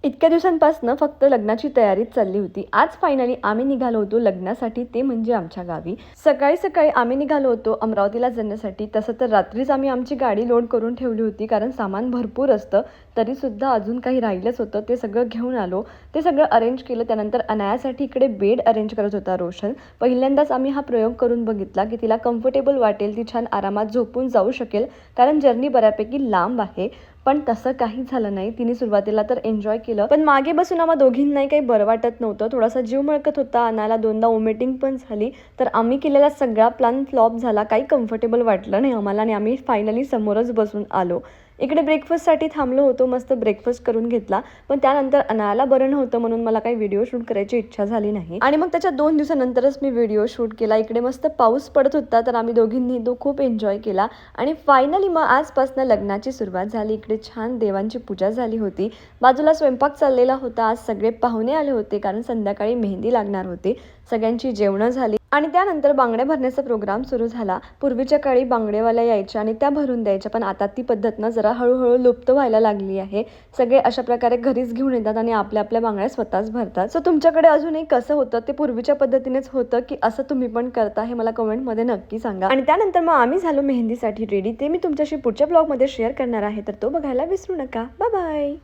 इतक्या दिवसांपासून फक्त लग्नाची तयारीच चालली होती। आज फायनली आम्ही निघालो होतो लग्नासाठी, ते म्हणजे आमच्या गावी। सकाळी सकाळी आम्ही निघालो होतो अमरावतीला जाण्यासाठी। तसं तर रात्रीच आम्ही आमची गाडी लोड करून ठेवली होती, कारण सामान भरपूर असतं। तरी सुद्धा अजून काही राहिलंच होतं, ते सगळं घेऊन आलो। ते सगळं अरेंज केलं। त्यानंतर अनायासाठी इकडे बेड अरेंज करत होता रोशन। पहिल्यांदाच आम्ही हा प्रयोग करून बघितला की तिला कम्फर्टेबल वाटेल, ती छान आरामात झोपून जाऊ शकेल, कारण जर्नी बऱ्यापैकी लांब आहे। पण तसं काही झालं नाही। तिने सुरुवातीला तर एन्जॉय केलं, पण मागे बसून आम्हा दोघींनाही काही बरं वाटत नव्हतं। थोडासा जीव मळकत होता। अनाला दोनदा वॉमिटिंग पण झाली। तर आम्ही केलेला सगळा प्लॅन फ्लॉप झाला। काही कम्फर्टेबल वाटलं नाही आम्हाला आणि आम्ही फायनली समोरच बसून आलो। इकडे ब्रेकफास्टसाठी थांबलो होतो, मस्त ब्रेकफास्ट करून घेतला। पण त्यानंतर अनाला बरं नव्हतं, म्हणून मला काही व्हिडिओ शूट करायची इच्छा झाली नाही आणि मग त्याच्या 2 दिवसानंतरच मी व्हिडिओ शूट केला। इकडे मस्त पाऊस पडत होता, तर आम्ही दोघींनी तो खूप एन्जॉय केला आणि फायनली मग आजपासून लग्नाची सुरुवात झाली। इकडे छान देवांची पूजा झाली होती। बाजूला स्वयंपाक चाललेला होता। आज सगळे पाहुणे आले होते, कारण संध्याकाळी मेहंदी लागणार होती। सगळ्यांची जेवणं झाली आणि त्यानंतर बांगड्या भरण्याचा प्रोग्राम सुरू झाला। पूर्वीच्या काळी बांगडेवाल्या यायच्या आणि त्या भरून द्यायच्या, पण आता ती पद्धत ना जरा हळूहळू लुप्त व्हायला लागली आहे। सगळे अशा प्रकारे घरीच घेऊन येतात आणि आपल्या आपल्या बांगड्या स्वतःच भरतात। सो तुमच्याकडे अजूनही कसं होतं, ते पूर्वीच्या पद्धतीनेच होतं की असं तुम्ही पण करता, हे मला कमेंटमध्ये नक्की सांगा। आणि त्यानंतर मग आम्ही झालो मेहंदीसाठी रेडी। ते मी तुमच्याशी पुढच्या ब्लॉगमध्ये शेअर करणार आहे, तर तो बघायला विसरू नका। Bye bye.